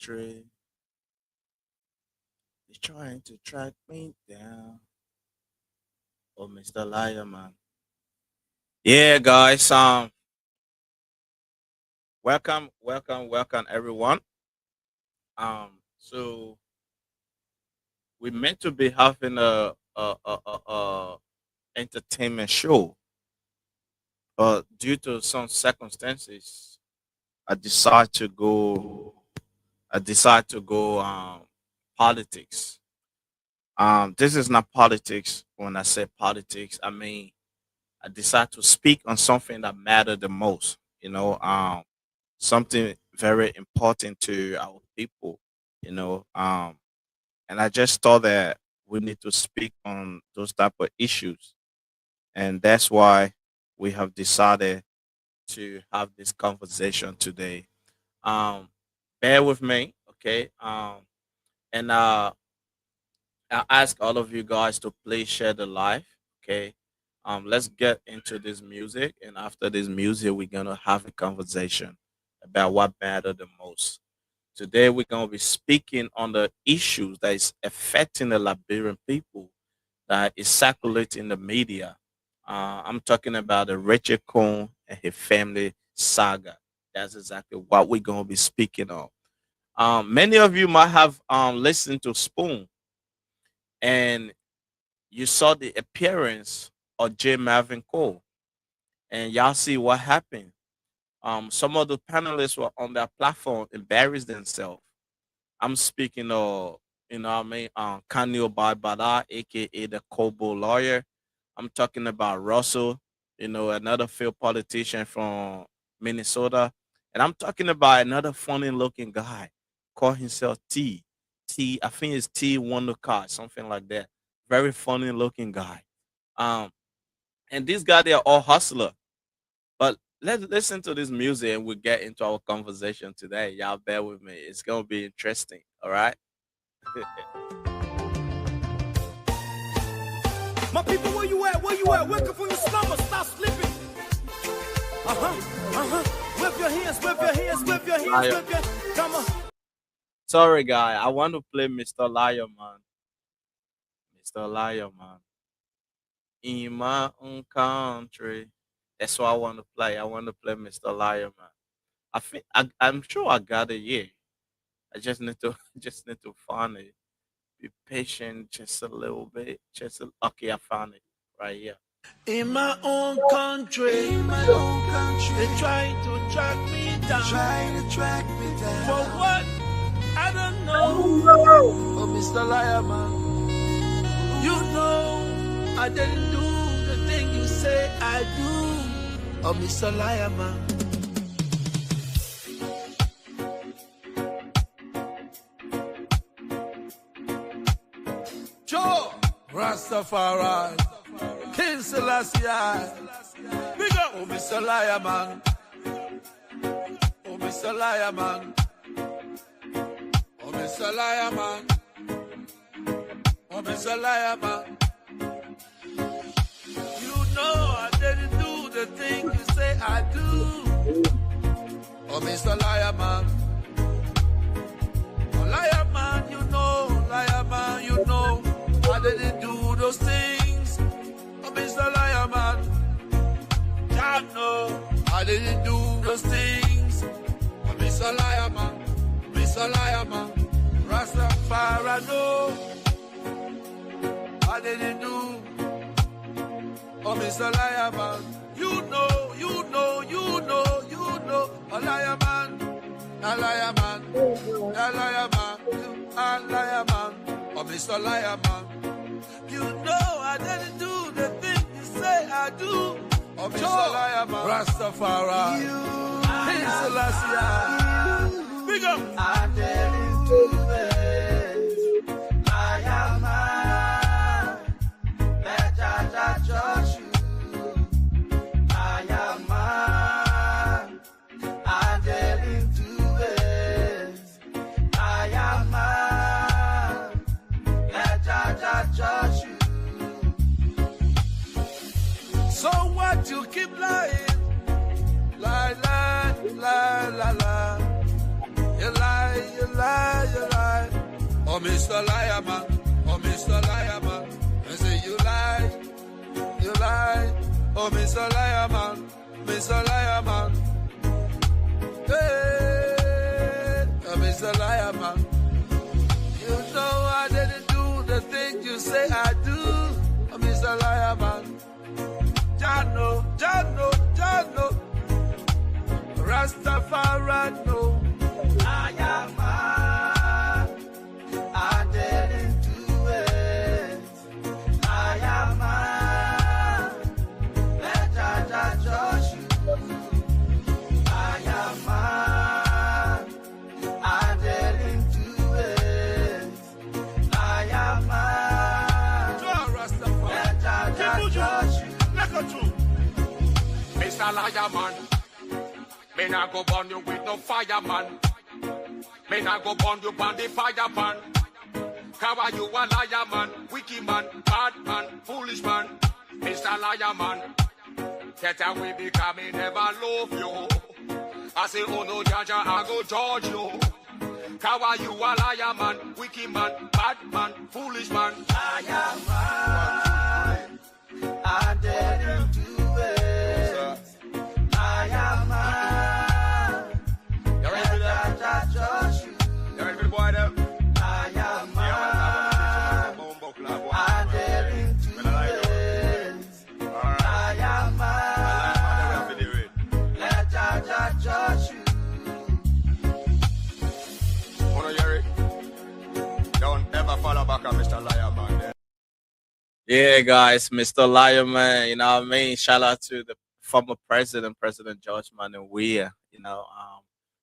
country. They're trying to track me down. Oh, Mr. Liar, man. Yeah, guys. Welcome, everyone. So we meant to be having a entertainment show, but due to some circumstances, I decide to go. I decide to go politics. This is not politics. When I say politics, I mean I decide to speak on something that mattered the most. Something very important to our people. You know, um, and I just thought that we need to speak on those type of issues, and that's why we have decided to have this conversation today. Um, Bear with me, okay? And I ask all of you guys to please share the live. Okay. Let's get into this music, and after this music, we're gonna have a conversation about what matter the most. Today, we're gonna be speaking on the issues that is affecting the Liberian people that is circulating in the media. I'm talking about the Richard Cohn and his family saga. That's exactly what we're gonna be speaking on. Many of you might have listened to Spoon, and you saw the appearance of J. Marvin Cole, and y'all see what happened. Some of the panelists were on that platform embarrassed themselves. I'm speaking of, what I mean, Kanio Barbada, aka the Kobo lawyer. I'm talking about Russell, another field politician from Minnesota. And I'm talking about another funny looking guy, call himself T. I think it's T Wonder Car, something like that. Very funny looking guy. Um, and these guys, they are all hustler. But let's listen to this music and we'll get into our conversation today. Y'all bear with me. It's gonna be interesting. All right. My people, where you at? Where you at? Wake up from your slumber. Stop sleeping. Whip your hands, whip your hands, whip your hands, whip your. Come on. Sorry, guy. I want to play Mr. Liar, man. Mr. Liar, man. In my own country. That's what I want to play. I want to play Mr. Liar, man. I'm sure I got it. Yeah. I just need to just need to find it. Be patient just a little bit. Okay, I found it right here. In my own country, they trying to track me down. For what? I don't know. Oh, Mr. Liar, man. You know I didn't do the thing you say I do. Oh, Mr. Liar, man. Joe Rastafari, King Selassie. Big up, oh, Mr. Liar, man. Oh, Mr. Liar, man. Oh, Mr. Liar, man. Oh, Mr. Liar, man. You know I didn't do the thing you say I do. Oh, Mr. Liar, man. Oh, liar, man, you know. Liar, man, you know. I didn't do those things. Oh, Mr. Liar, man. I know I didn't do those things. Oh, Mr. Liar, man. Mr. Liar, man. Rastafari, no. I didn't do. Oh, Mr. Liar, man. You know, you know, you know, you know. A liar, man. A liar, man. A liar, man. A liar, man. Oh, Mr. Liar, man. You know I didn't do the thing you say I do. Oh, Mr. Liar, man. Rastafari. King Selassie. Big up. I didn't do it. Liar, man. Let judge you. Liar, man. I didn't do it. Liar, man. Let judge you. So what, you keep lying? Lie, lie, lie, lie, lie. You lie, you lie. Oh, Mr. Liar Man, oh, Mr. Liar Man. I say you lie, you lie. Oh, Mr. Liar Man, Mr. Liar Man. Hey, oh, Mr. Liar Man. You know I didn't do the thing you say I do. Oh, Mr. Liar Man. Jano, Jano, Jano. Rastafari, no. I am man. I didn't do it. I am man. Let Jah judge you. I am man. I didn't do it. I am man. Let Jah judge you. Mr. Liar Man, me nah go burn you with no fireman. Me nah go burn you on the fire pan. Cause you a liar man, wicked man, bad man, foolish man. Mr. Liar Man, get away because me never love you. I say, oh no, Jaja, I go judge you. Cause you a liar man, wicked man, bad man, foolish man. I am man. I didn't do it. I am man. You ready for that? Jah judge you. You ready for the boy there? I am man. I didn't do it. I am man. Let Jah judge you. Wanna hear it? Don't ever follow back on Mr. Liar Man. Yeah, guys, Mr. Liar Man, you know what I mean? Shout out to the former president, President George Weah.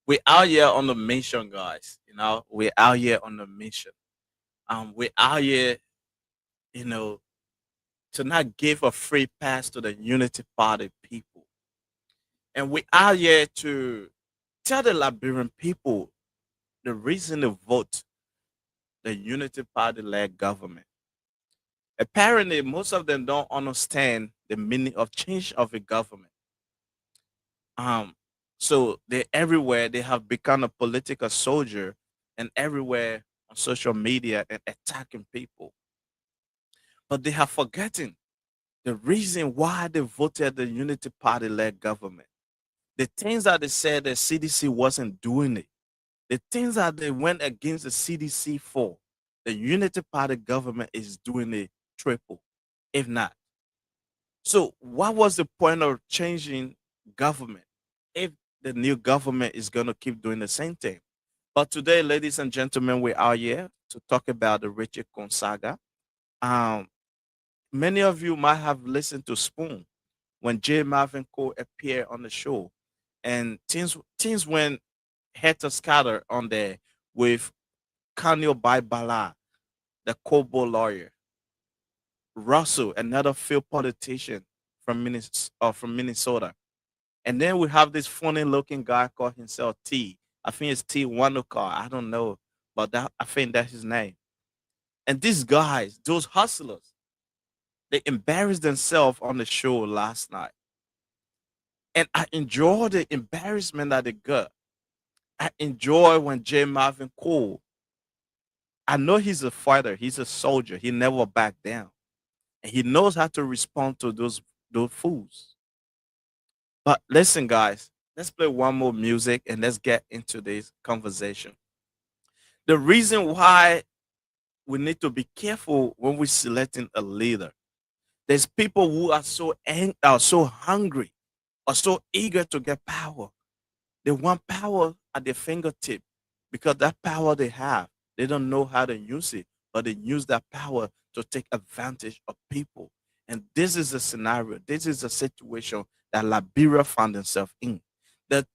We out here on the mission, guys. We're out here on the mission. We're out here, you know, to not give a free pass to the Unity Party people. And we're out here to tell the Liberian people the reason to vote the Unity Party led government. Apparently, most of them don't understand the meaning of change of a government. So they're everywhere. They have become a political soldier and everywhere on social media and attacking people. But they have forgotten the reason why they voted the Unity Party led government. The things that they said the CDC wasn't doing it. The things that they went against the CDC for, the Unity Party government is doing it triple, if not. So, what was the point of changing government if the new government is going to keep doing the same thing? But today, ladies and gentlemen, we are here to talk about the Richard Gonzaga. Many of you might have listened to Spoon when J. Marvin Cole appeared on the show, and things went head scatter on there with Kanyo Baibala, the Kobo lawyer, Russell, another field politician from Minnesota. And then we have this funny looking guy called himself T. I think it's T Wanukar. I don't know, but I think that's his name. And these guys, those hustlers, they embarrassed themselves on the show last night. And I enjoy the embarrassment that they got. I enjoy when J. Marvin Cole, I know he's a fighter, he's a soldier, he never backed down. And he knows how to respond to those fools. But listen, guys, let's play one more music and let's get into this conversation. The reason why we need to be careful when we're selecting a leader. There's people who are so hungry, or so eager to get power. They want power at their fingertip because that power they have, they don't know how to use it, but they use that power to take advantage of people. And this is a scenario, this is a situation that Liberia found themselves in. The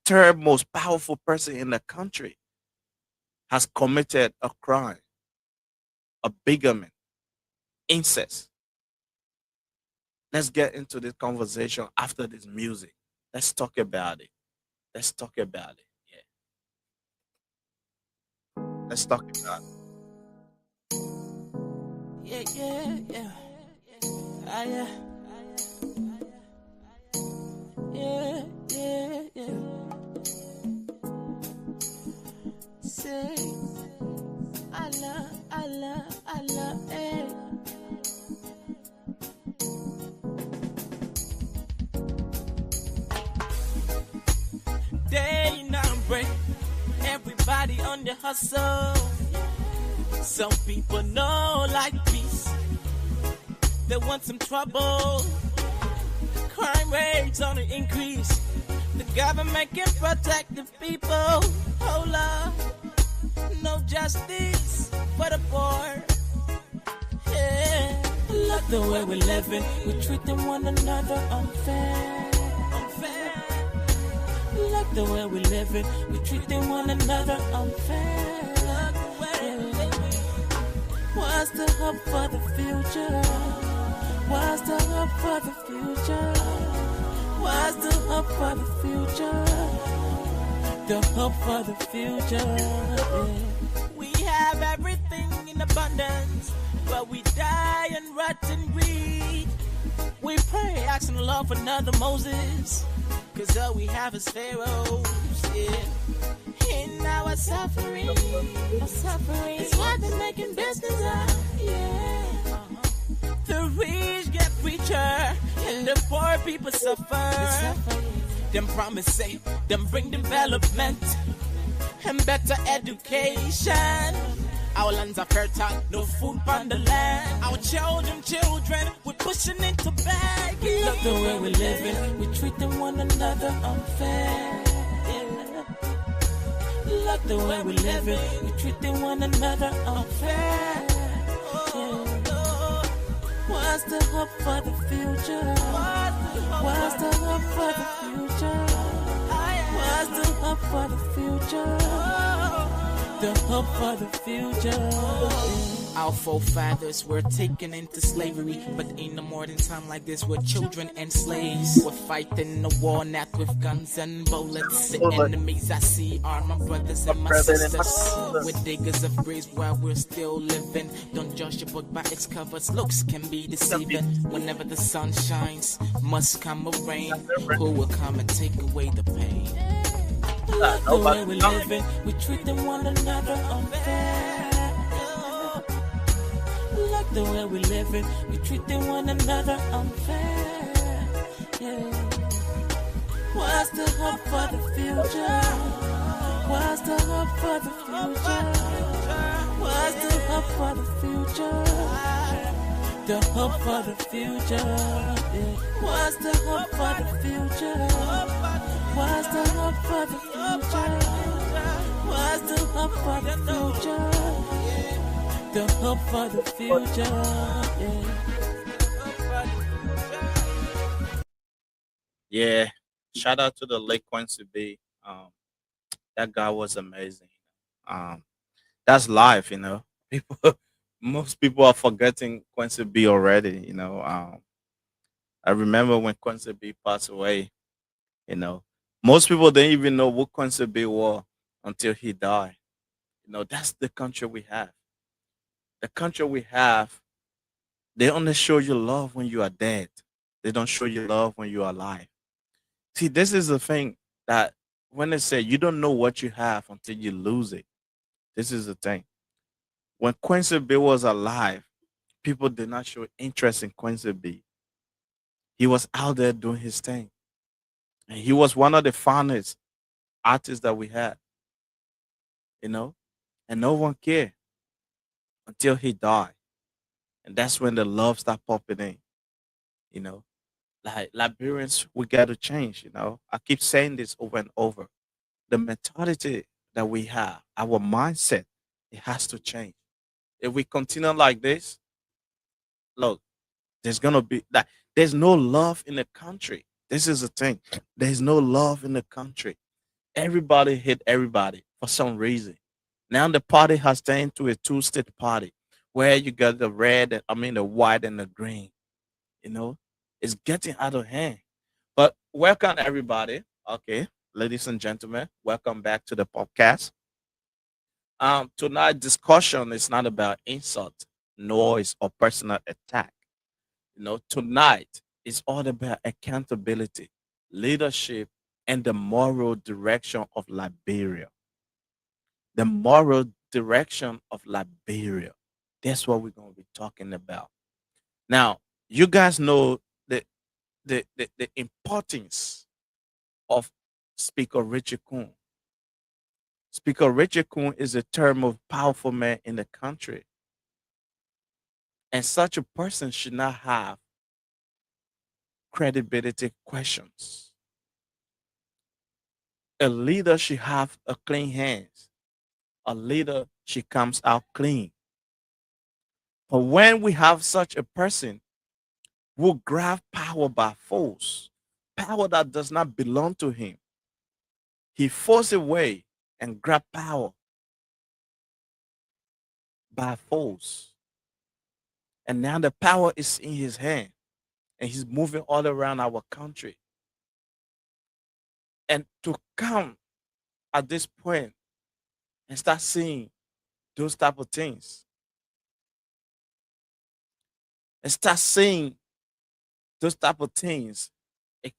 third most powerful person in the country has committed a crime, a bigamy, incest. Let's get into this conversation after this music. Let's talk about it. Let's talk about it. Yeah. Let's talk about it. Yeah, yeah, yeah. Ah, yeah. Yeah, yeah, yeah. Say, I love, hey. Day now break, everybody on the hustle. Some people know like peace, they want some trouble. Crime rates on the increase, the government can protect the people. Hold up, no justice for the poor. Yeah. Look the way we're living, we're treating one another unfair. Unfair. Look the way we're living, we're treating one another unfair. Look the way we're living. What's the hope for the future? What's the hope for the future? What's the hope for the future? The hope for the future. Yeah. We have everything in abundance, but we die and rot in greed. We pray, asking the Lord for another Moses, cause all we have is pharaohs, yeah. In our suffering, it's what they're making business out, yeah. The rich get richer, and the poor people suffer. Them promise say, them bring development and better education. Our lands are fertile, no food on the land. Our children, we're pushing into begging. Look the way we're living, we're treating one another unfair. Yeah. Look the way we're living, we're treating one another unfair. Yeah. What's the hope for the future? What's the hope for the future? What's the hope for the future? The hope for the future. Our forefathers were taken into slavery, but ain't no more than time like this with children and slaves. We're fighting a war not with guns and bullets. The enemies I see are my brothers and my sisters. We're diggers of graves while we're still living. Don't judge a book by its covers, looks can be deceiving. Whenever the sun shines, must come a rain. Who will come and take away the pain? Look the way we're living, we're treating one another unfair. Look the way we're living, we're treating one another unfair. Yeah. What's the hope for the future? What's the hope for the future? What's the hope for the future? The hope for the future. Yeah. What's the hope for the future? What's the hope for the future? What's the hope for the future? The hope for the future. Yeah. Shout out to the late Quincy B. That guy was amazing. Um, that's life, you know. People, most people are forgetting Quincy B already. You know, I remember when Quincy B passed away. You know, most people didn't even know what Quincy B was until he died. You know, that's the country we have. The country we have, they only show you love when you are dead. They don't show you love when you are alive. See, this is the thing that when they say you don't know what you have until you lose it. This is the thing. When Quincy B was alive, people did not show interest in Quincy B. He was out there doing his thing. And he was one of the finest artists that we had, you know, and no one cared until he died. And that's when the love started popping in, you know. Like Liberians, we got to change, you know. I keep saying this over and over. The mentality that we have, our mindset, it has to change. If we continue like this, look, there's gonna be like there's no love in the country. This is the thing. There's no love in the country. Everybody hate everybody for some reason. Now the party has turned into a two-state party where you got the red, I mean the white and the green. You know, it's getting out of hand. But welcome everybody. Okay, ladies and gentlemen, welcome back to the podcast. Tonight discussion is not about insult, noise, or personal attack. You know, tonight is all about accountability, leadership, and the moral direction of Liberia. The moral direction of Liberia. That's what we're gonna be talking about. Now, you guys know the the importance of Speaker Richard Kuhn. Speaker Richard Kuhn is a term of powerful man in the country, and such a person should not have credibility questions. A leader should have a clean hands. A leader should comes out clean. But when we have such a person who grab power by force, power that does not belong to him, he force away and grab power by force. And now the power is in his hand and he's moving all around our country. And to come at this point and start seeing those type of things and start seeing those type of things,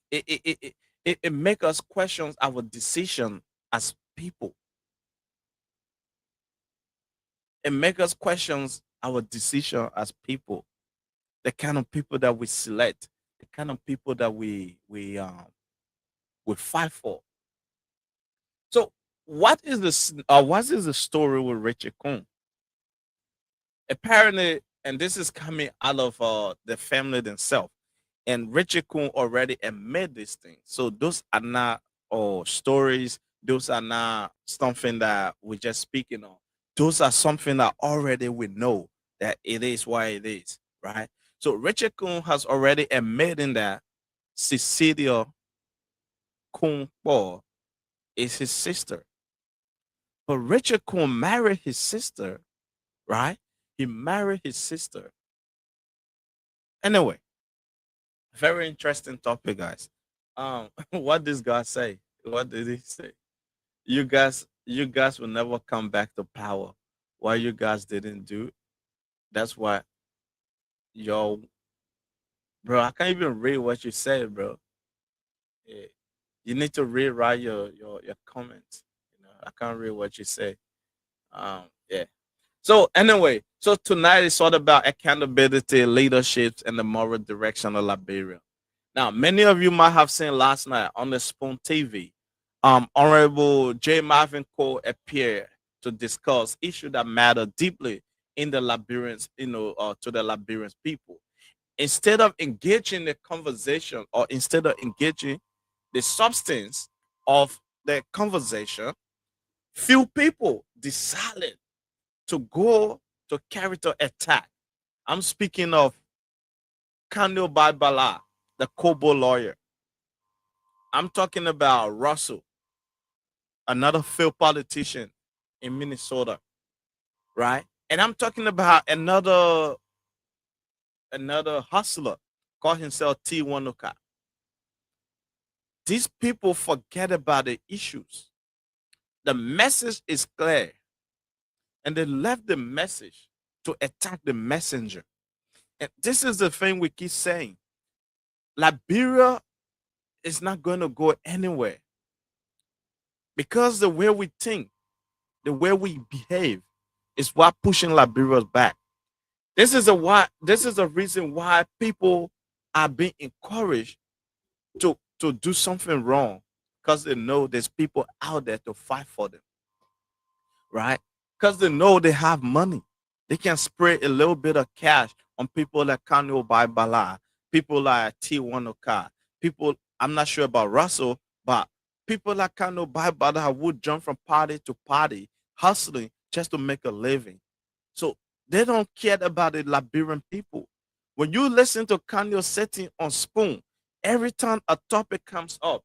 it make us question our decision as people. It make us question our decision as people, the kind of people that we select, the kind of people that we fight for. So what is the story with Richard Cohn? Apparently, and this is coming out of the family themselves. And Richard Cohn already admit these things. So those are not stories. Those are not something that we're just speaking on. Those are something that already we know that it is why it is, right? So Richard Cohn has already admitted that Cecilia Cohn Paul is his sister. But Richard Cohn married his sister, right? He married his sister. Anyway, very interesting topic, guys. What does God say? What did he say? You guys will never come back to power. Why you guys didn't do? That's why, yo, bro. I can't even read what you said, bro. Yeah. You need to rewrite your comments. I can't read what you say. Yeah. So anyway, so tonight is all about accountability, leadership, and the moral direction of Liberia. Now, many of you might have seen last night on the Spoon TV, Honorable J. Marvin Cole appeared to discuss issues that matter deeply in the Liberians, to the Liberians people. Instead of engaging the conversation or instead of engaging the substance of the conversation, few people decided to go to character attack. I'm speaking of Kano Bala, the Kobo lawyer. I'm talking about Russell, another failed politician in Minnesota, right? And I'm talking about another hustler called himself T1Oka. These people forget about the issues. The message is clear, and they left the message to attack the messenger. And this is the thing we keep saying. Liberia is not going to go anywhere because the way we think, the way we behave, is what pushing Liberia's back. This is a reason why people are being encouraged to do something wrong because they know there's people out there to fight for them, right? Because they know they have money. They can spray a little bit of cash on people like Kano Bala, people like T1Oka, people, I'm not sure about Russell, but people like Kano Bala would jump from party to party, hustling just to make a living. So they don't care about the Liberian people. When you listen to Kanye sitting on Spoon, every time a topic comes up,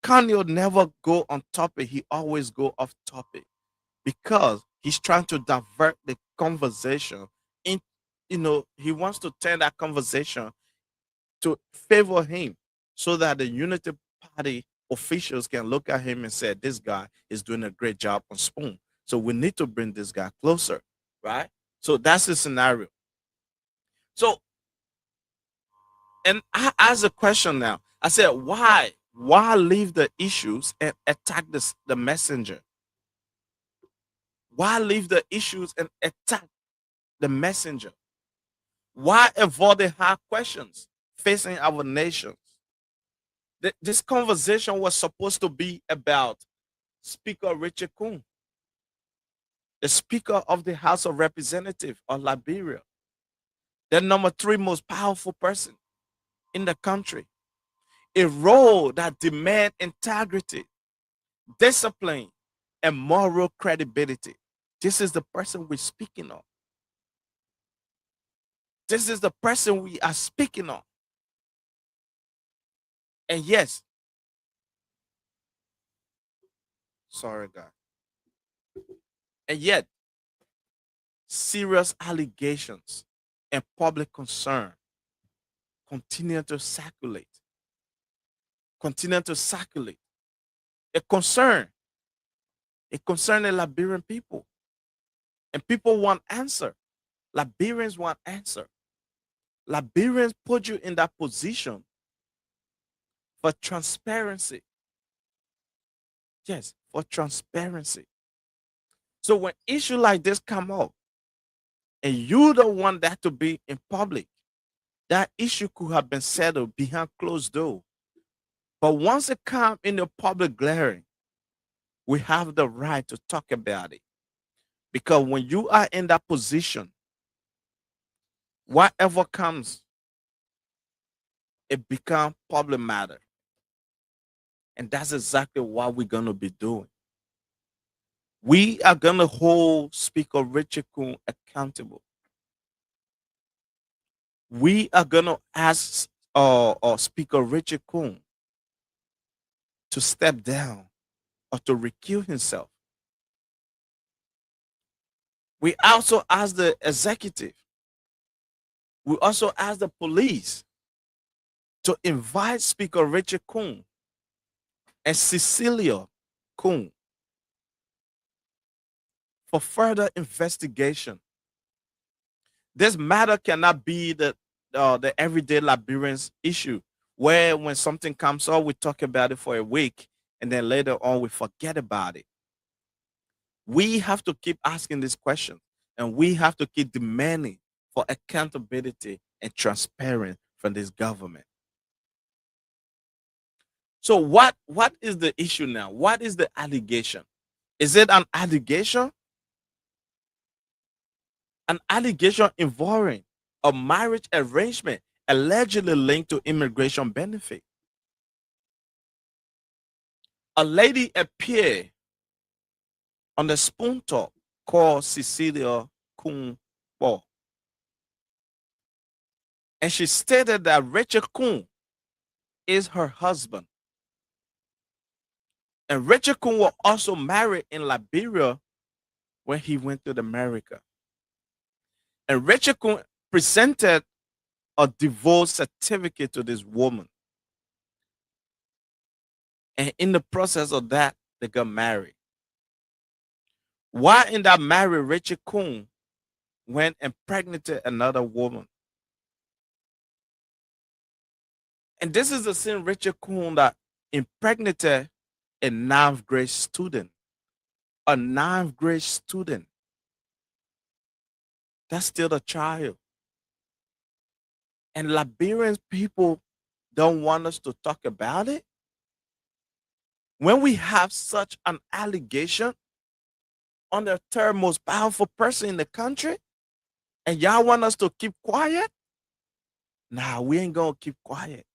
Kanye never go on topic. He always go off topic because he's trying to divert the conversation. In he wants to turn that conversation to favor him, so that the Unity Party officials can look at him and say, "This guy is doing a great job on Spoon. So we need to bring this guy closer." Right? So that's the scenario. So, and I ask a question now. I said, why? Why leave the issues and attack the messenger? Why leave the issues and attack the messenger? Why avoid the hard questions facing our nations? This conversation was supposed to be about Speaker Richard Kuhn, the Speaker of the House of Representatives of Liberia, the number three most powerful person in the country, a role that demands integrity, discipline, and moral credibility. This is the person we're speaking of. This is the person we are speaking of. And yes, sorry, God. And yet, serious allegations and public concern continue to circulate. Continue to circulate. A concern. A concern the Liberian people. And people want answer. Liberians want answer. Liberians put you in that position for transparency. Yes, for transparency. So when issue like this come up, and you don't want that to be in public, that issue could have been settled behind closed door. But once it comes in the public glaring, we have the right to talk about it. Because when you are in that position, whatever comes, it becomes public matter. And that's exactly what we're going to be doing. We are going to hold Speaker Richard Kuhn accountable. We are going to ask Speaker Richard Kuhn to step down or to recuse himself. We also ask the executive, we also ask the police to invite Speaker Richard Kuhn and Cecilia Kuhn for further investigation. This matter cannot be the everyday Liberians issue where when something comes up, we talk about it for a week and then later on we forget about it. We have to keep asking this question and we have to keep demanding for accountability and transparency from this government. So what is the issue now? What is the allegation? Is it an allegation? An allegation involving a marriage arrangement allegedly linked to immigration benefit. A lady appeared on the spoon top called Cecilia Kuhn. And she stated that Richard Kuhn is her husband. And Richard Kuhn was also married in Liberia when he went to America. And Richard Kuhn presented a divorce certificate to this woman. And in the process of that, they got married. While in that marriage, Richard Kuhn went and impregnated another woman. And this is the same Richard Kuhn that impregnated a ninth grade student. A ninth grade student. That's still a child. And Liberian people don't want us to talk about it. When we have such an allegation on the third most powerful person in the country, and y'all want us to keep quiet? Nah, we ain't gonna keep quiet.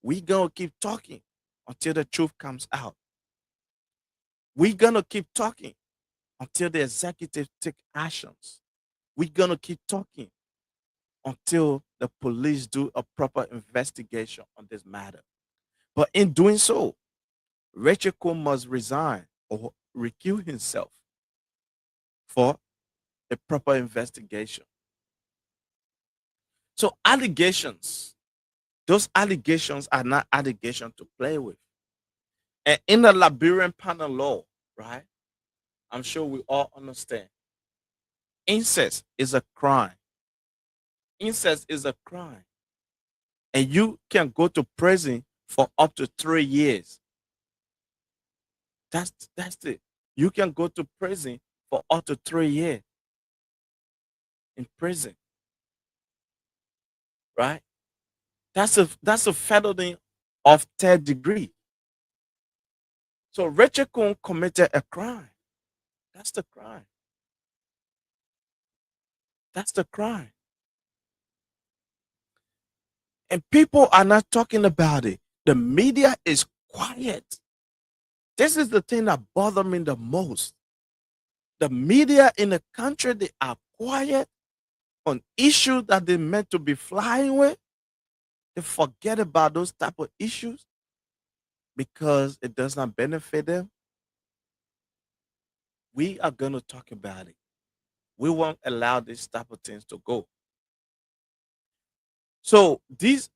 We gonna keep talking until the truth comes out. We gonna keep talking until the executive take actions. We gonna keep talking until the police do a proper investigation on this matter. But in doing so, Richard Kuhn must resign or recuse himself for a proper investigation. So allegations, those allegations are not allegations to play with. And in the Liberian penal law, right? I'm sure we all understand. Incest is a crime. Incest is a crime. And you can go to prison for up to 3 years. That's it. You can go to prison for up to 3 years. in prison, right? That's a felony of third degree. So Richard Coon committed a crime. That's the crime. That's the crime. And people are not talking about it. The media is quiet. This is the thing that bothers me the most. The media in the country, they are quiet on issues that they meant to be flying with. They forget about those type of issues because it does not benefit them. We are going to talk about it. We won't allow this type of things to go. So this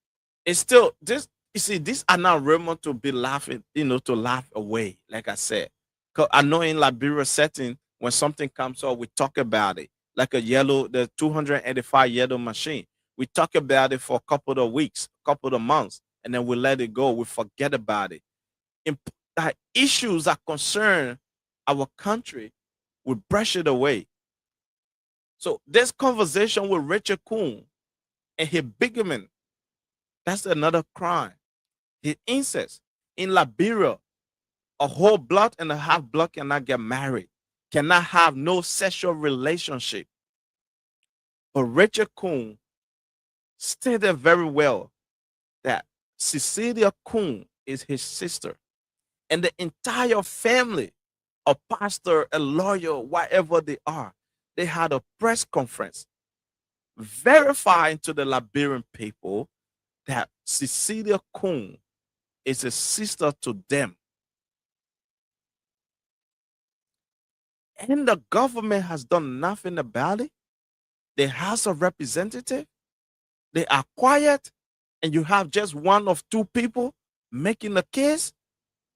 is still this. You see, these are not rumors to be laughing, to laugh away. Like I said, 'cause I know in Liberia setting, when something comes up, we talk about it. Like the 285 yellow machine. We talk about it for a couple of weeks, a couple of months, and then we let it go. We forget about it. That issues that concern our country, we brush it away. So this conversation with Richard Coon and his bigamy, that's another crime. His incest. In Liberia, a whole blood and a half blood cannot get married, cannot have no sexual relationship. But Richard Coon stated very well that Cecilia Coon is his sister, and the entire family, a pastor, a lawyer, whatever they are, they had a press conference verifying to the Liberian people that Cecilia Coon is a sister to them. And the government has done nothing about it. The House of Representatives, they are quiet, and you have just one of two people making a case.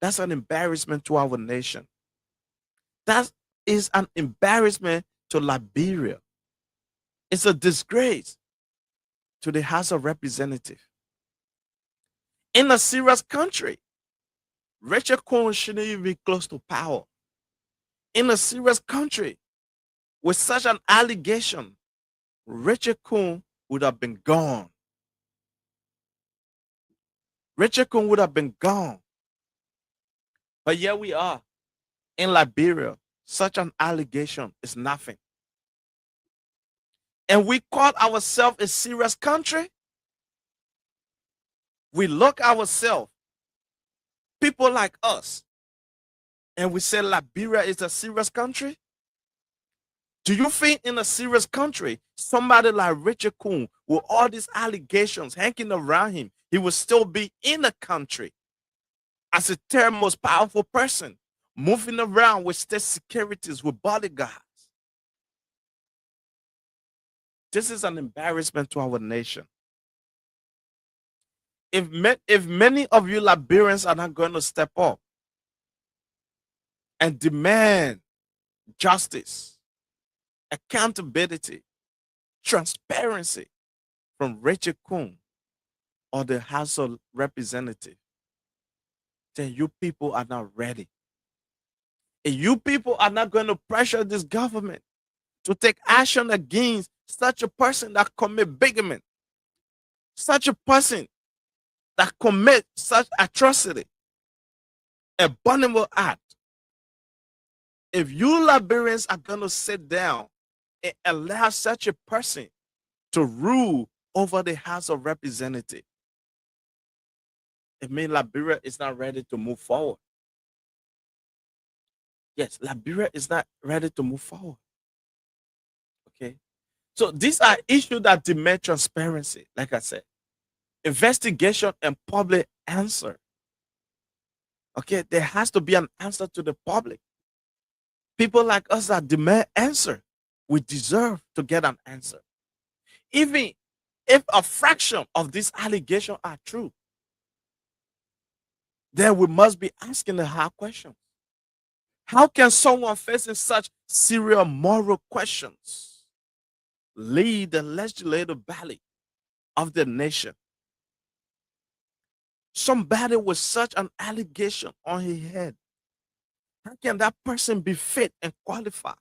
That's an embarrassment to our nation. That is an embarrassment to Liberia. It's a disgrace to the House of Representatives. In a serious country, Richard Cohen shouldn't even be close to power. In a serious country, with such an allegation, Richard Cohen would have been gone. Richard Cohen would have been gone. But here we are in Liberia. Such an allegation is nothing. And we call ourselves a serious country. We look ourselves, people like us, and we say Liberia is a serious country. Do you think in a serious country, somebody like Richard Coon, with all these allegations hanging around him, he will still be in the country as a third most powerful person, moving around with state securities, with bodyguards? This is an embarrassment to our nation. If many of you Liberians are not going to step up and demand justice, accountability, transparency from Richard Coon or the House of Representatives, then you people are not ready. And you people are not going to pressure this government to take action against such a person that commit bigamy, such a person that commit such atrocity, abominable act. If you Liberians are going to sit down and allow such a person to rule over the House of Representatives, it means Liberia is not ready to move forward. Yes, Liberia is not ready to move forward. Okay. So these are issues that demand transparency, like I said, investigation and public answer. Okay, there has to be an answer to the public. People like us that demand answer, we deserve to get an answer. Even if a fraction of these allegations are true, then we must be asking the hard questions. How can someone facing such serious moral questions lead the legislative body of the nation? Somebody with such an allegation on his head, how can that person be fit and qualified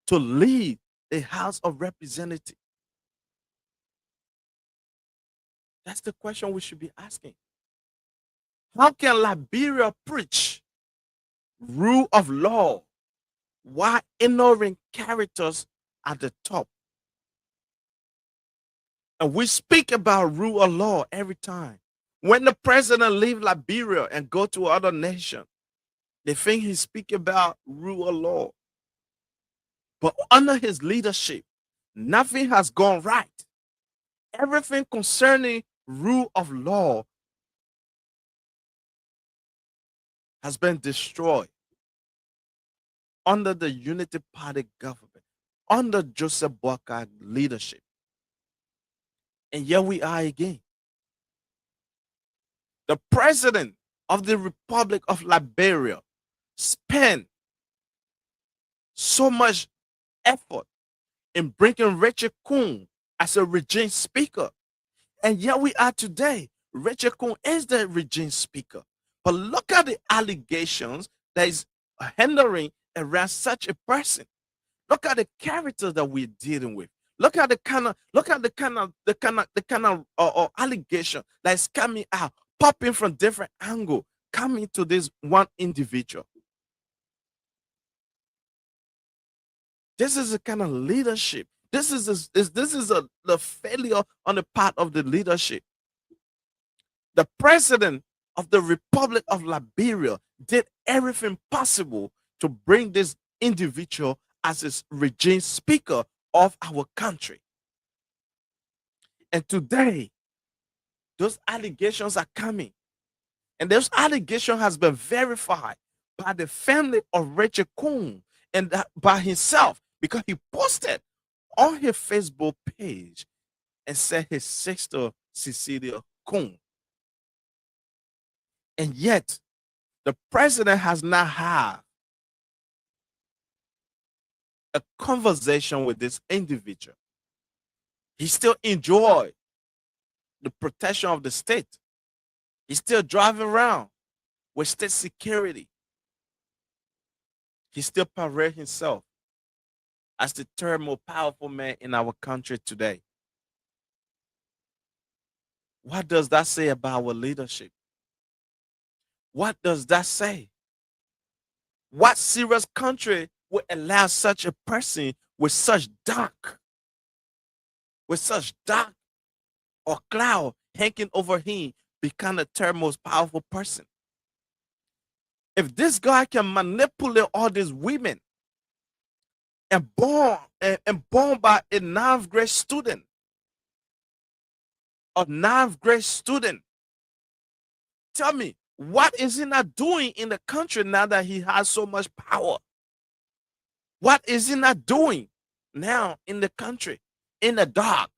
to lead the House of Representatives? That's the question we should be asking. How can Liberia preach rule of law while ignoring characters at the top? And we speak about rule of law every time. When the president leave Liberia and go to other nation, they think he speak about rule of law. But under his leadership, nothing has gone right. Everything concerning rule of law has been destroyed under the Unity Party government, under Joseph Boakai leadership. And here we are again. The president of the Republic of Liberia spent so much effort in bringing Rachel Kuhn as a regime speaker. And here we are today. Rachel Kuhn is the regime speaker. But look at the allegations that is hindering around such a person. Look at the characters that we're dealing with. Look at the kind of allegation that is coming out, popping from different angles, coming to this one individual. This is a kind of leadership. This is the failure on the part of the leadership. The president of the Republic of Liberia did everything possible to bring this individual as his regime speaker of our country. And today, those allegations are coming. And those allegations has been verified by the family of Rachel Kuhn and by himself, because he posted on his Facebook page and said his sister Cecilia Kuhn. And yet, the president has not had a conversation with this individual. He still enjoys the protection of the state. He's still driving around with state security. He still parades himself as the third most powerful man in our country today. What does that say about our leadership? What does that say? What serious country would allow such a person with such dark or cloud hanging over him become the third most powerful person? If this guy can manipulate all these women and born by a ninth grade student, tell me, what is he not doing in the country now that he has so much power? What is he not doing now in the country, in the dark?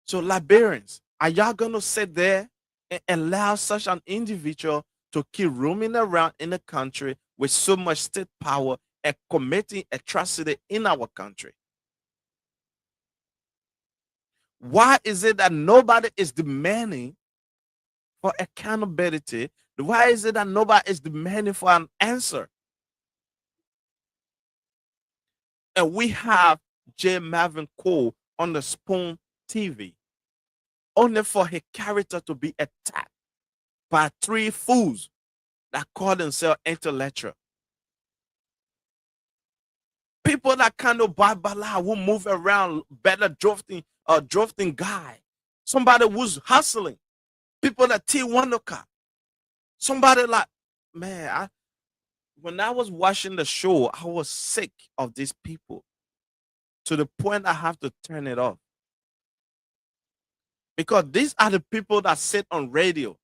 So Liberians, are y'all going to sit there and allow such an individual to keep roaming around in the country with so much state power and committing atrocity in our country? Why is it that nobody is demanding for accountability? Why is it that nobody is demanding for an answer? And we have J. Marvin Cole on the Spoon TV, only for his character to be attacked by three fools that call themselves intellectual. People that kind of babala who move around, better drafting guy. Somebody who's hustling. People that T1 somebody like, man, when I was watching the show, I was sick of these people to the point I have to turn it off. Because these are the people that sit on radio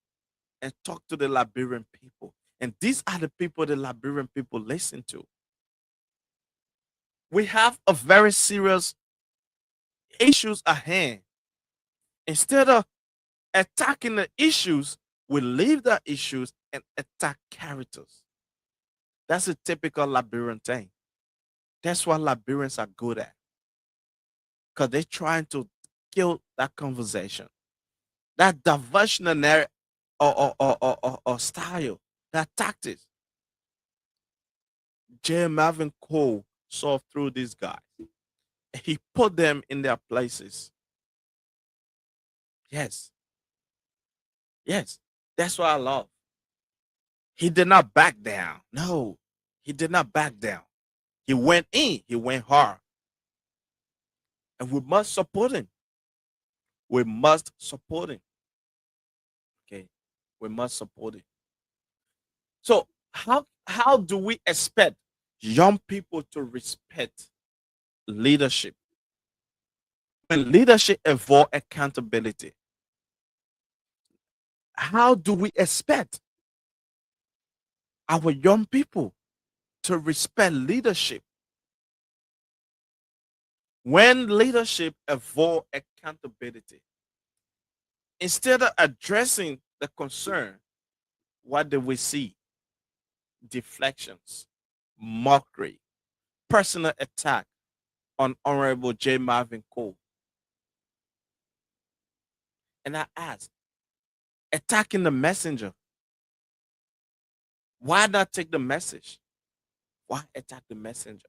and talk to the Liberian people. And these are the people the Liberian people listen to. We have a very serious issues at hand. Instead of attacking the issues, we leave the issues and attack characters. That's a typical Liberian thing. That's what Liberians are good at. Because they're trying to kill that conversation. That diversionary or style, that tactics. J. Marvin Cole saw through these guys. He put them in their places. Yes, yes. That's what I love. He did not back down. No, he did not back down. He went in, he went hard. And we must support him. We must support him. Okay. We must support him. So how do we expect young people to respect leadership when leadership involves accountability? How do we expect our young people to respect leadership when leadership involves accountability? Instead of addressing the concern, what do we see? Deflections, mockery, personal attack on Honorable J. Marvin Cole. And I ask, attacking the messenger, why not take the message? Why attack the messenger?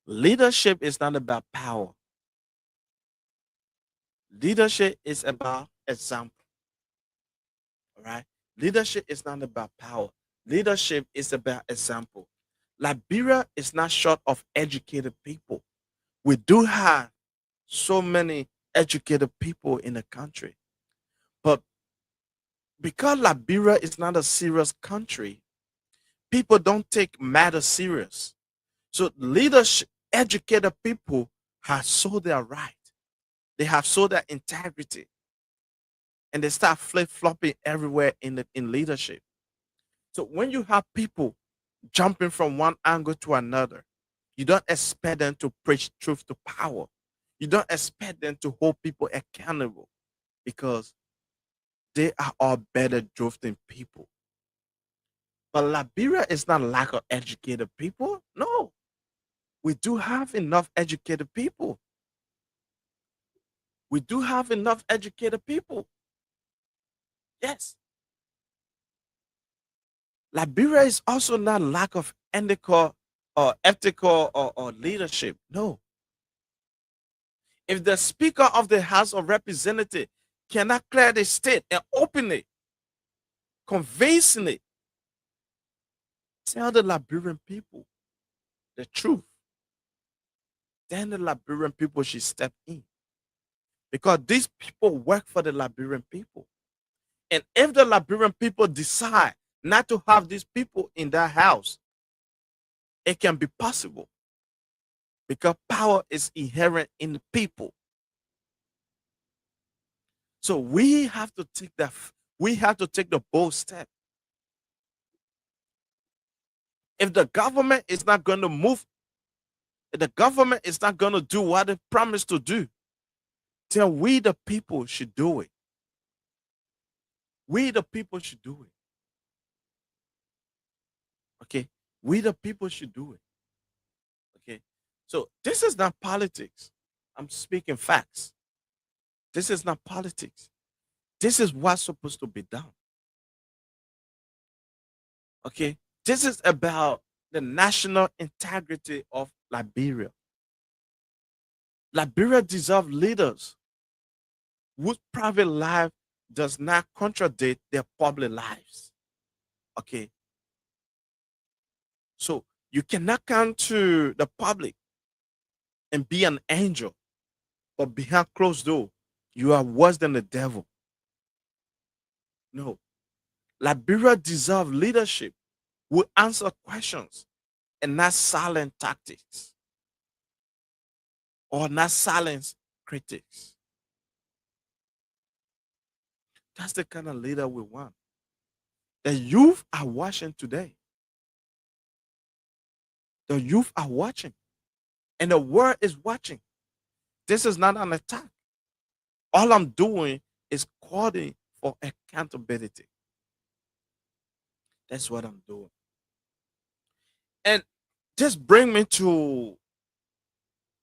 Leadership is not about power. Leadership is about example. All right. Leadership is not about power. Leadership is about example. Liberia is not short of educated people. We do have so many educated people in the country. But because Liberia is not a serious country, people don't take matters serious. So leadership, educated people have sold their right. They have sold their integrity. And they start flip-flopping everywhere in leadership. So when you have people jumping from one angle to another, you don't expect them to preach truth to power. You don't expect them to hold people accountable because they are all better drafting people. But Liberia is not lack of educated people. No, we do have enough educated people. We do have enough educated people. Yes. Liberia is also not lack of ethical or leadership. No. If the Speaker of the House of Representatives cannot clear the state and openly, convincingly tell the Liberian people the truth, then the Liberian people should step in. Because these people work for the Liberian people. And if the Liberian people decide not to have these people in their house, it can be possible. Because power is inherent in the people. So we have to take the bold step. If the government is not going to move, if the government is not going to do what it promised to do, then we the people should do it. We the people should do it. Okay. We the people should do it. Okay. So this is not politics. I'm speaking facts. This is not politics. This is what's supposed to be done. Okay. This is about the national integrity of Liberia. Liberia deserves leaders whose private life does not contradict their public lives. Okay. So you cannot come to the public and be an angel, but behind closed door, you are worse than the devil. No. Liberia deserves leadership who answer questions and not silent tactics or not silence critics. That's the kind of leader we want. The youth are watching today. The youth are watching. And the world is watching. This is not an attack. All I'm doing is calling for accountability. That's what I'm doing. And just bring me to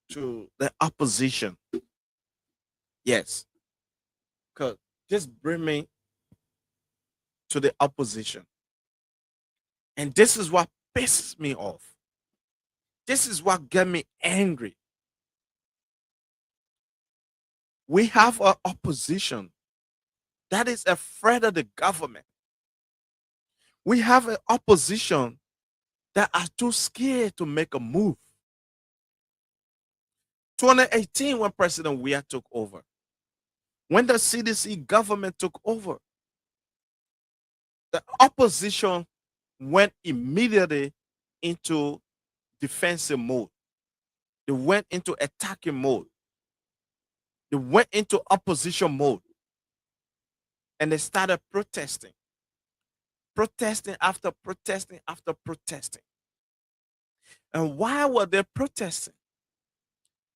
the opposition. Yes. Because just bring me to the opposition. And this is what pisses me off. This is what get me angry. We have an opposition that is afraid of the government. We have an opposition that are too scared to make a move. 2018, when President Weah took over, when the CDC government took over, the opposition went immediately into defensive mode. They went into attacking mode. They went into opposition mode. And they started protesting. Protesting after protesting after protesting. And why were they protesting?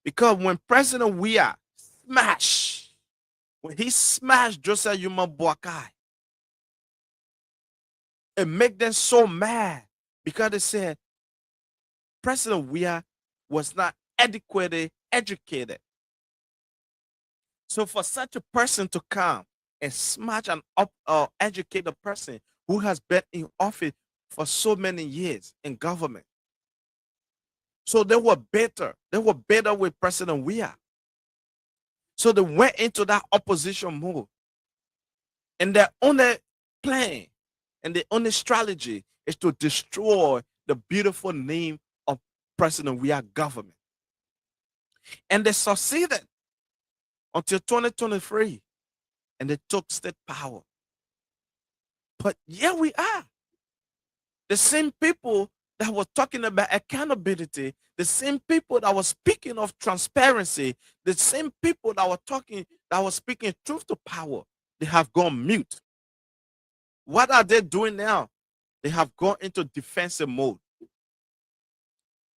Because when President Weah when he smashed Joseph Yuma Boakai, it made them so mad because they said President Weah was not adequately educated. So for such a person to come and smash an educated person who has been in office for so many years in government, so they were better. They were better with President Weah. So they went into that opposition mode. And their only plan and the only strategy is to destroy the beautiful name of President Weah government. And they succeeded until 2023. And they took state power. But here we are. The same people that were talking about accountability, the same people that were speaking of transparency, the same people that were speaking truth to power, they have gone mute. What are they doing now? They have gone into defensive mode.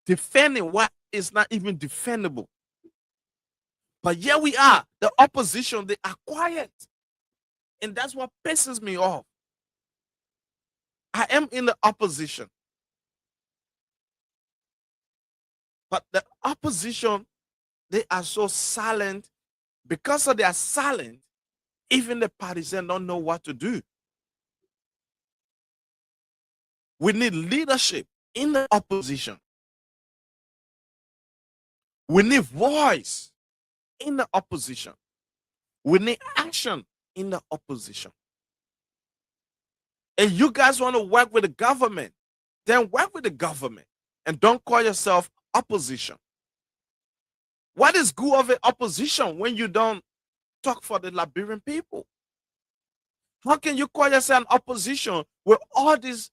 Defending what is not even defendable. But here we are, the opposition, they are quiet. And that's what pisses me off. I am in the opposition. But the opposition, they are so silent. Because of they are silent, even the partisans don't know what to do. We need leadership in the opposition. We need voice in the opposition. We need action in the opposition. And you guys want to work with the government, then work with the government and don't call yourself opposition. What is good of an opposition when you don't talk for the Liberian people? How can you call yourself an opposition with all these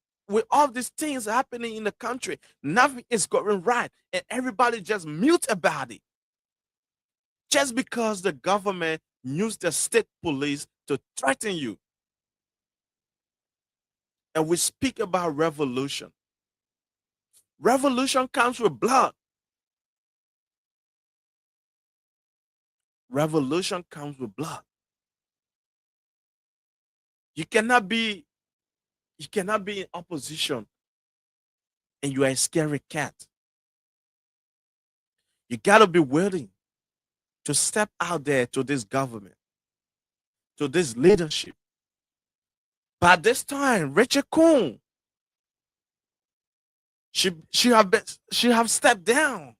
things happening in the country? Nothing is going right, and everybody just mute about it. Just because the government used the state police to threaten you. And we speak about revolution. Revolution comes with blood. Revolution comes with blood. You cannot be in opposition and you are a scary cat. You gotta be willing to step out there to this government, to this leadership. By this time, Rachel Kuhn, she have stepped down.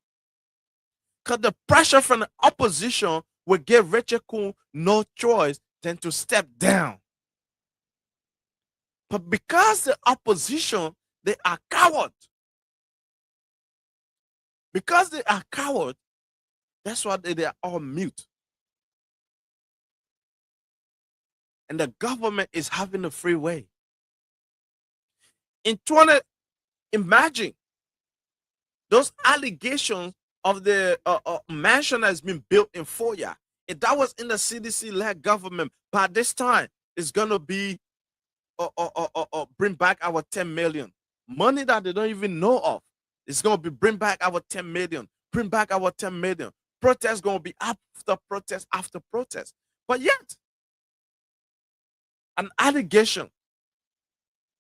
Because the pressure from the opposition will give Rachel Kuhn no choice than to step down. But because the opposition, they are cowards. Because they are cowards, that's why they are all mute. And the government is having a free way. Imagine those allegations of the mansion that has been built in Foya. If that was in the CDC-led government, by this time, it's going to be bring back our 10 million. Money that they don't even know of. It's going to be bring back our 10 million. Bring back our 10 million. Protest going to be after protest after protest. But yet, an allegation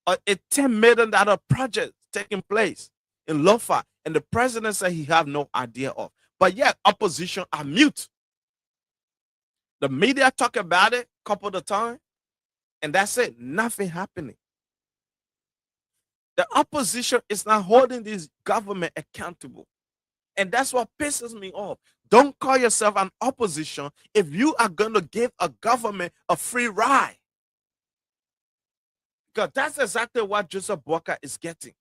of a $10 million project taking place in Lofa, and the president said he have no idea of. But yet, opposition are mute. The media talk about it a couple of times, and that's it. Nothing happening. The opposition is not holding this government accountable. And that's what pisses me off. Don't call yourself an opposition if you are going to give a government a free ride. Because that's exactly what Joseph Walker is getting.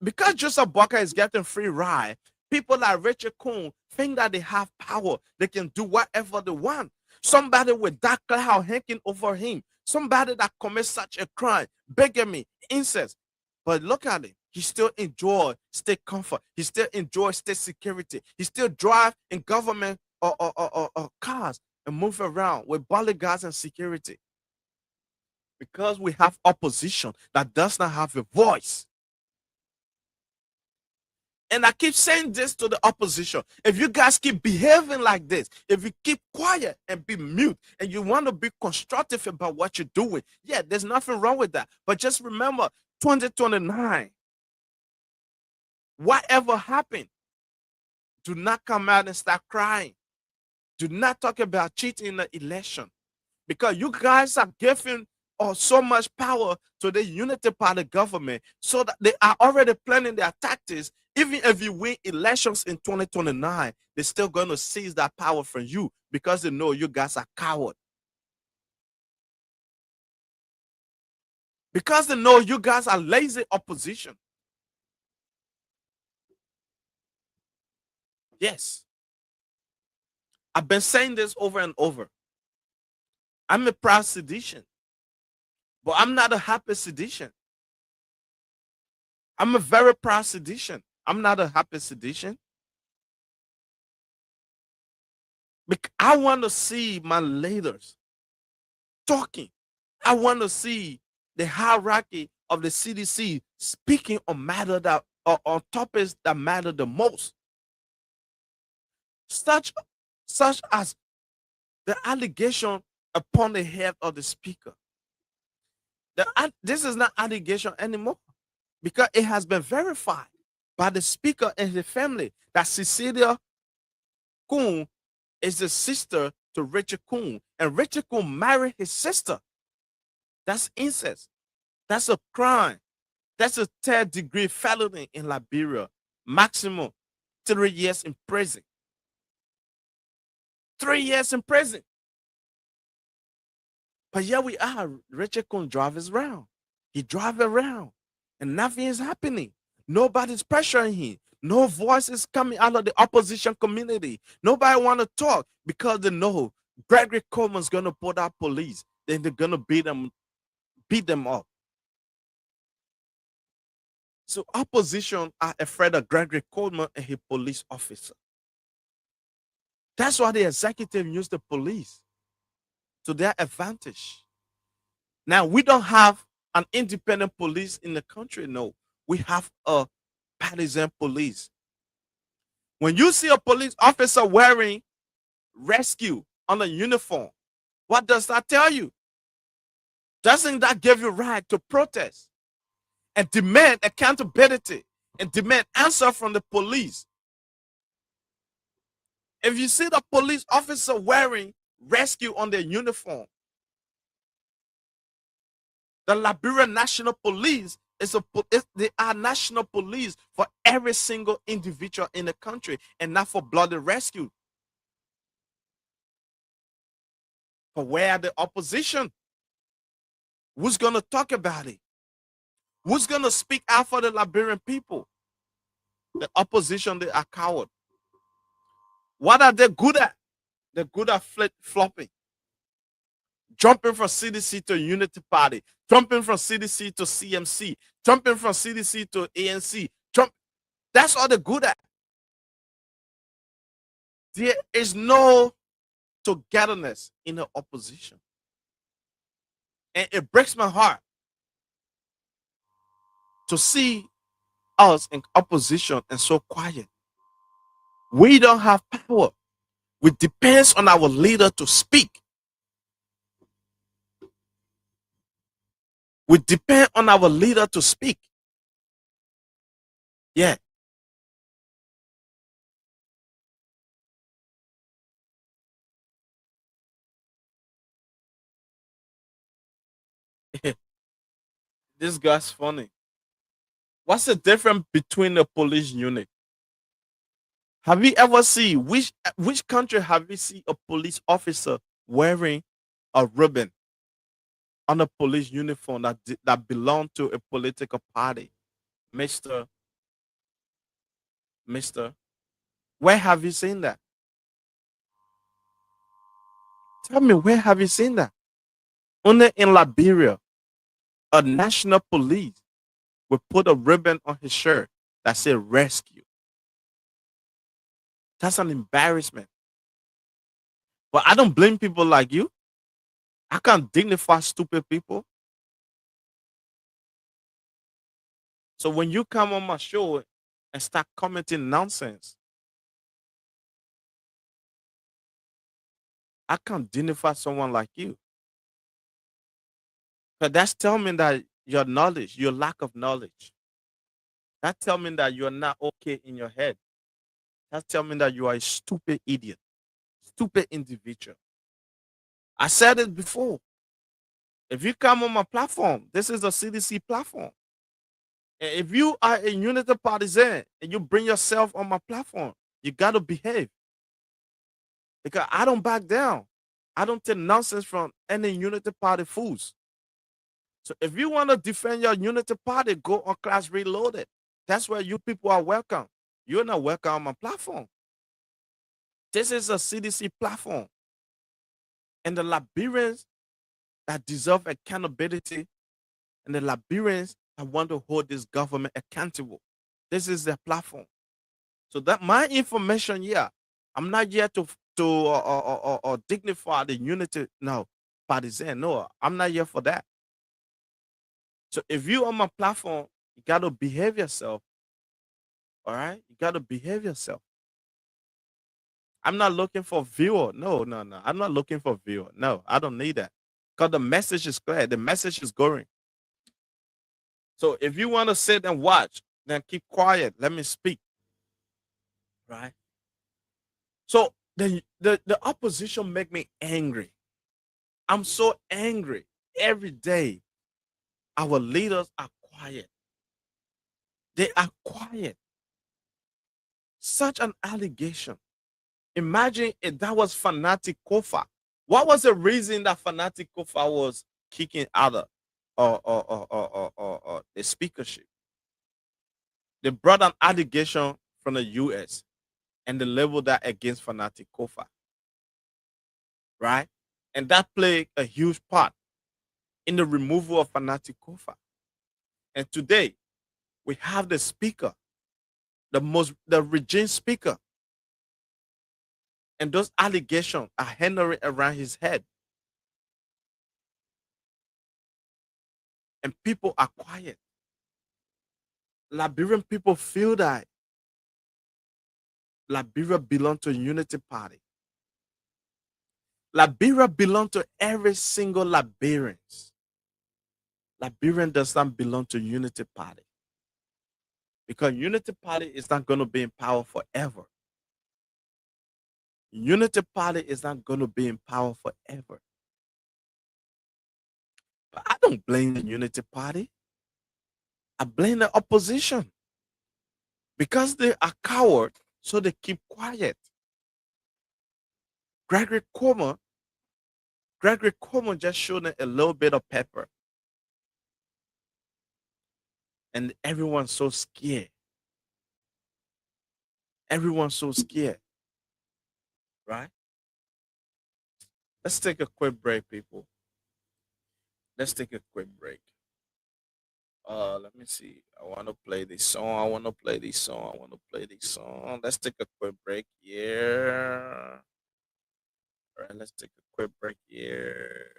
Because Joseph Walker is getting free ride, people like Richard Coon think that they have power. They can do whatever they want. Somebody with that cloud hanging over him, somebody that commits such a crime, bigamy, incest. But look at it. He still enjoy state comfort. He still enjoys state security. He still drive in government or cars and move around with bodyguards and security. Because we have opposition that does not have a voice. And I keep saying this to the opposition. If you guys keep behaving like this, if you keep quiet and be mute, and you want to be constructive about what you're doing, yeah, there's nothing wrong with that. But just remember, 2029, whatever happened, do not come out and start crying. Do not talk about cheating in the election. Because you guys are giving so much power to the unity party government so that they are already planning their tactics. Even if you win elections in 2029, they're still going to seize that power from you because they know you guys are cowards. Because they know you guys are lazy opposition. Yes. I've been saying this over and over. I'm a proud sedition, but I'm not a happy sedition. I'm a very proud sedition. I'm not a happy sedition. Because I want to see my leaders talking. I want to see the hierarchy of the CDC speaking on matter that on topics that matter the most, such as the allegation upon the head of the speaker. This is not allegation anymore because it has been verified by the speaker and his family that Cecilia Kuhn is the sister to Richard Kuhn, and Richard Kuhn married his sister. That's incest. That's a crime. That's a third-degree felony in Liberia. Maximum 3 years in prison. 3 years in prison. But here we are. Richard Kuhn drives around. He drives around, and nothing is happening. Nobody's pressuring him. No voice is coming out of the opposition community. Nobody want to talk because they know Gregory Coleman's gonna put out police. Then they're gonna beat them up. So opposition are afraid of Gregory Coleman and his police officer. That's why the executive use the police to their advantage. Now we don't have an independent police in the country. No, we have a partisan police. When you see a police officer wearing rescue on a uniform, what does that tell you? Doesn't that give you right to protest and demand accountability and demand answer from the police? If you see the police officer wearing rescue on their uniform, the Liberian National Police they are national police for every single individual in the country and not for bloody rescue. But where are the opposition? Who's going to talk about it? Who's going to speak out for the Liberian people? The opposition, they are coward. What are they good at? They're good at flopping. Jumping from CDC to Unity Party, jumping from CDC to CMC, jumping from CDC to ANC. That's all they're good at. There is no togetherness in the opposition. And it breaks my heart to see us in opposition and so quiet. We don't have power. We depends on our leader to speak. We depend on our leader to speak. Yeah. This guy's funny. What's the difference between a police unit? Have you ever seen which country have you seen a police officer wearing a ribbon on a police uniform that belong to a political party? Mister, Mister, where have you seen that? Tell me, where have you seen that? Only in Liberia, a national police will put a ribbon on his shirt that says rescue. That's an embarrassment. But I don't blame people like you. I can't dignify stupid people. So when you come on my show and start commenting nonsense, I can't dignify someone like you. But that's telling me that your knowledge, your lack of knowledge, that tells me that you're not okay in your head. That tells me that you are a stupid idiot, stupid individual. I said it before. If you come on my platform, this is a CDC platform. And if you are a unity partisan and you bring yourself on my platform, you got to behave. Because I don't back down. I don't take nonsense from any unity party fools. So if you want to defend your unity party, go on Class Reloaded. That's where you people are welcome. You're not welcome on my platform. This is a CDC platform. And the Liberians that deserve accountability and the Liberians that want to hold this government accountable, this is their platform. So that my information here, I'm not here to dignify the unity partisan. No, I'm not here for that. So if you on my platform, you got to behave yourself. All right, you got to behave yourself. I'm not looking for viewer. No. I'm not looking for viewer. No, I don't need that. Because the message is clear. The message is going. So if you want to sit and watch, then keep quiet. Let me speak. Right? So the opposition make me angry. I'm so angry every day. Our leaders are quiet. They are quiet. Such an allegation. Imagine if that was Fanatic Kofa. What was the reason that Fanatic Kofa was kicking out of the speakership? They brought an allegation from the US and they leveled that against Fanatic Kofa. Right? And that played a huge part in the removal of Fanatic Kofa. And today, we have the speaker, the regime speaker. And those allegations are hammering around his head. And people are quiet. Liberian people feel that Liberia belongs to a unity party. Liberia belongs to every single Liberian. Liberian does not belong to unity party. Because unity party is not going to be in power forever. Unity party is not going to be in power forever. But I don't blame the unity party. I blame the opposition. Because they are cowards, so they keep quiet. Gregory Cuomo just showed a little bit of pepper. And everyone's so scared. Everyone's so scared. Right? Let's take a quick break, people. Let's take a quick break. Let me see. I want to play this song. Let's take a quick break here. All right, let's take a quick break here.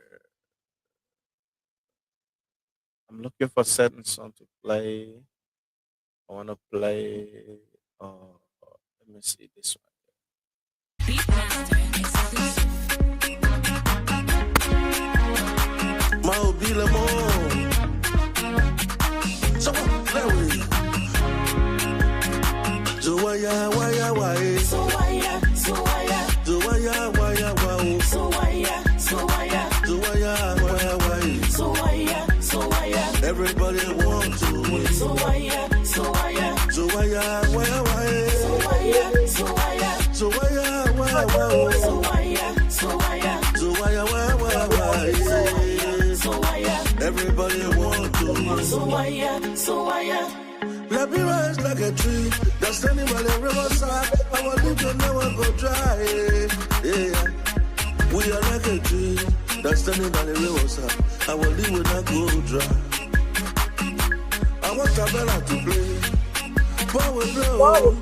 I'm looking for a certain song to play. I want to play. Let me see this one. Everybody Liberia is like a tree that's standing by the riverside. Our leaves will never go dry. Yeah. We are like a tree that's standing by the riverside. Our leaves will not go dry. I want Tabella to play. Forward blow.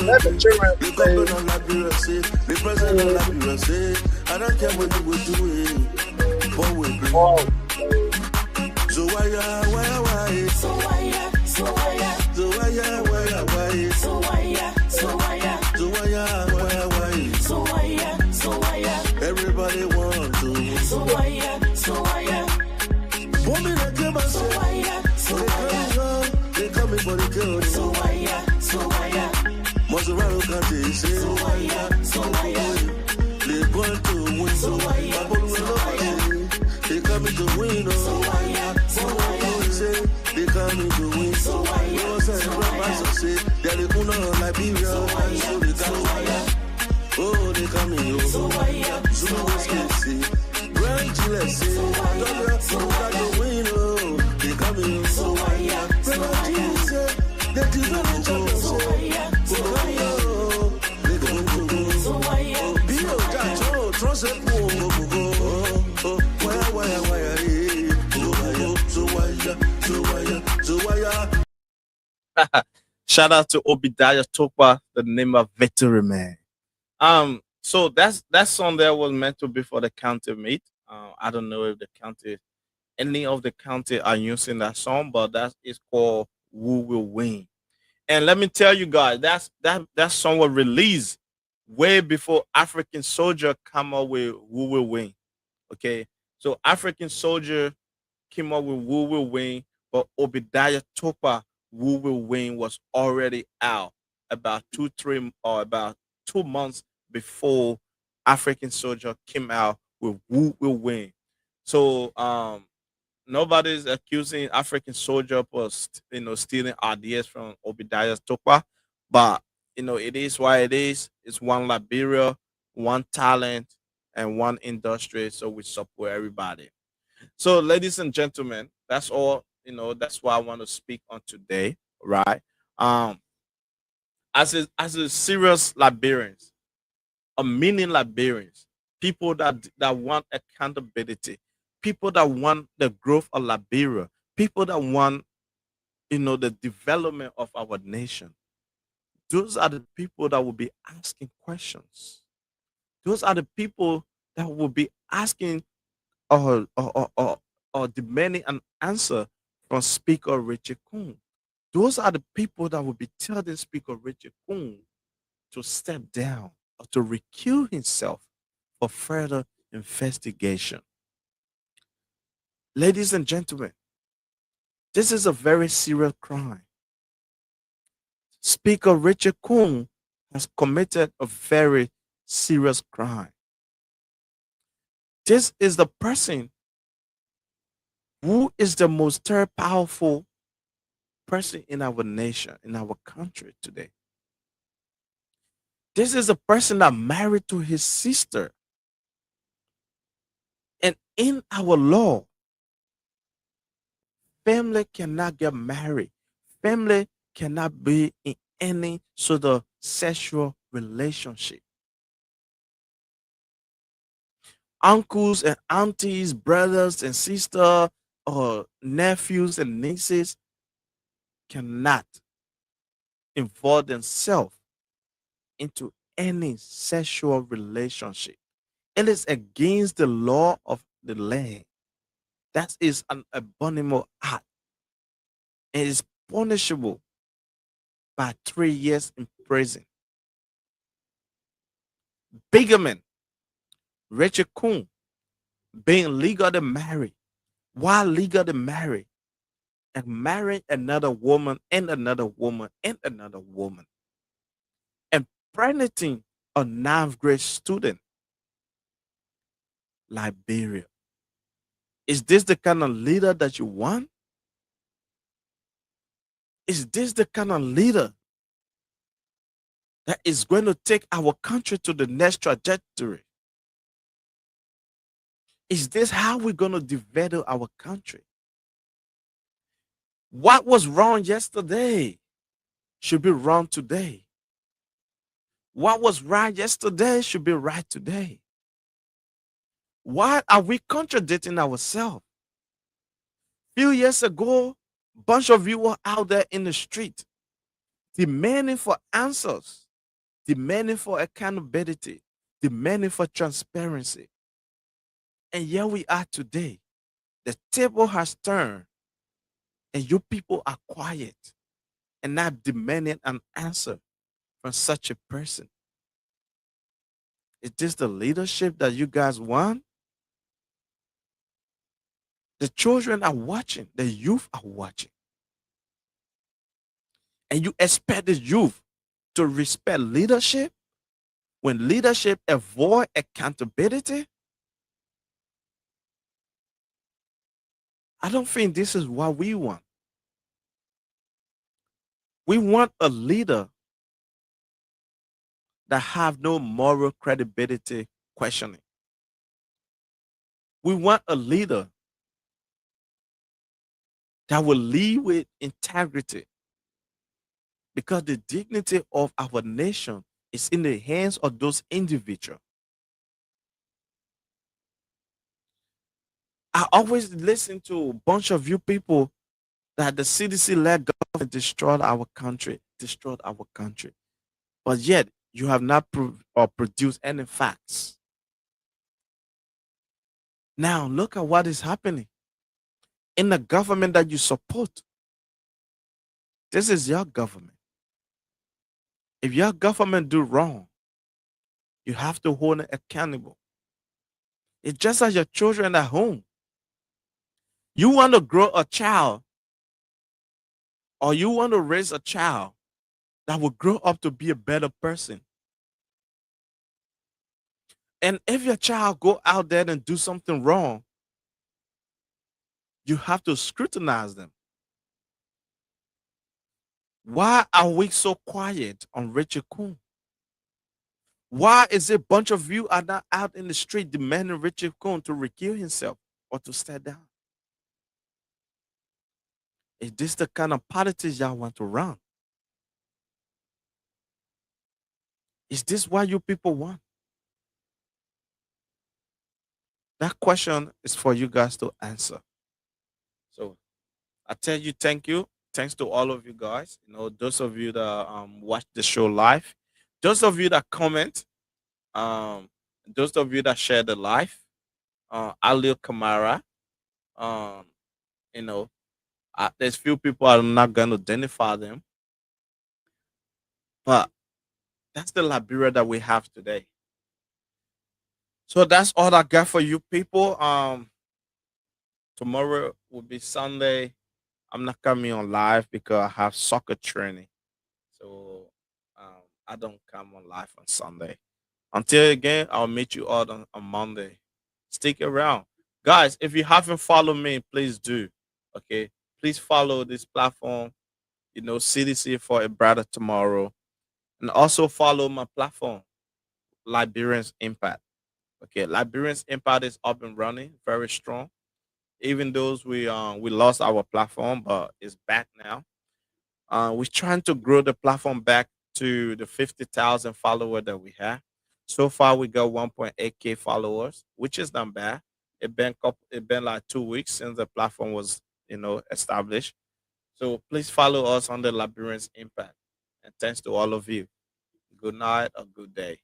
Let the children the government of Liberia say, the president of Liberia say, I don't care what you will do it. Forward blow. So why? Everybody want to. Woman that came and said, they coming for the girl. Maserati can't say, they going to win. They coming to win. They coming to win. They're the owner of Liberia. Oh, they coming. So much can see. Grand let's see. Don't win. They coming. They develop Shout out to Obadiah Topa, the name of veteran man. So that song there was meant to be for the county meet. I don't know if any of the county are using that song, but that is called "Who Will Win." And let me tell you guys, that song was released way before African Soldier come up with "Who Will Win." Okay, so African Soldier came up with "Who Will Win," but Obadiah Topa "Who Will Win" was already out about 2 months before African Soldier came out with "Who Will Win." So nobody's accusing African Soldier for stealing ideas from Obadiah Topa, but it is why it is. It's one Liberia, one talent, and one industry. So we support everybody. So, ladies and gentlemen, that's all. That's what I want to speak on today, right? Um, as a serious Liberians, a meaning Liberians, people that want accountability, people that want the growth of Liberia, people that want the development of our nation. Those are the people that will be asking questions. Those are the people that will be asking or demanding an answer from Speaker Richard Kuhn. Those are the people that will be telling Speaker Richard Kuhn to step down or to recuse himself for further investigation. Ladies and gentlemen, this is a very serious crime. Speaker Richard Kuhn has committed a very serious crime. This is the person who is the most powerful person in our nation, in our country today. This is a person that married to his sister. And in our law, family cannot get married. Family cannot be in any sort of sexual relationship. Uncles and aunties, brothers and sisters, or nephews and nieces cannot involve themselves into any sexual relationship. It is against the law of the land. That is an abominable act. It is punishable by 3 years in prison. Bigamy, Richard Kuhn being legally married, while legally married, and marrying another woman and another woman and another woman, and pregnanting a ninth grade student. Liberia. Is this the kind of leader that you want? Is this the kind of leader that is going to take our country to the next trajectory? Is this how we're going to develop our country? What was wrong yesterday should be wrong today. What was right yesterday should be right today. Why are we contradicting ourselves? Few years ago, a bunch of you were out there in the street demanding for answers, demanding for accountability, demanding for transparency. And here we are today. The table has turned, and you people are quiet and not demanding an answer from such a person. Is this the leadership that you guys want? The children are watching, the youth are watching. And you expect the youth to respect leadership when leadership avoid accountability? I don't think this is what we want. We want a leader that have no moral credibility questioning. We want a leader that will lead with integrity because the dignity of our nation is in the hands of those individuals. I always listen to a bunch of you people that the CDC-led government destroyed our country, destroyed our country. But yet, you have not proved or produced any facts. Now, look at what is happening in the government that you support. This is your government. If your government do wrong, you have to hold it accountable. It's just as your children at home. You want to grow a child or you want to raise a child that will grow up to be a better person. And if your child go out there and do something wrong, you have to scrutinize them. Why are we so quiet on Richard Kuhn? Why is it a bunch of you are not out in the street demanding Richard Kuhn to recuse himself or to step down? Is this the kind of politics y'all want to run? Is this what you people want? That question is for you guys to answer. So I tell you, thank you. Thanks to all of you guys. You know, those of you that watch the show live, those of you that comment, um, those of you that share the live, Alil Kamara, um, you know, there's few people I'm not going to identify them, but that's the Liberia that we have today. So that's all I got for you people. Tomorrow will be Sunday. I'm not coming on live because I have soccer training. So I don't come on live on Sunday. Until again, I'll meet you all on Monday. Stick around. Guys, if you haven't followed me, please do. Okay. Please follow this platform, you know, CDC for a brighter tomorrow. And also follow my platform, Liberians Impact. Okay, Liberians Impact is up and running, very strong. Even though we lost our platform, but it's back now. We're trying to grow the platform back to the 50,000 follower that we have. So far, we got 1.8K followers, which is not bad. It been like 2 weeks since the platform was, you know, established. So please follow us on the Liberians Impact. And thanks to all of you. Good night or good day.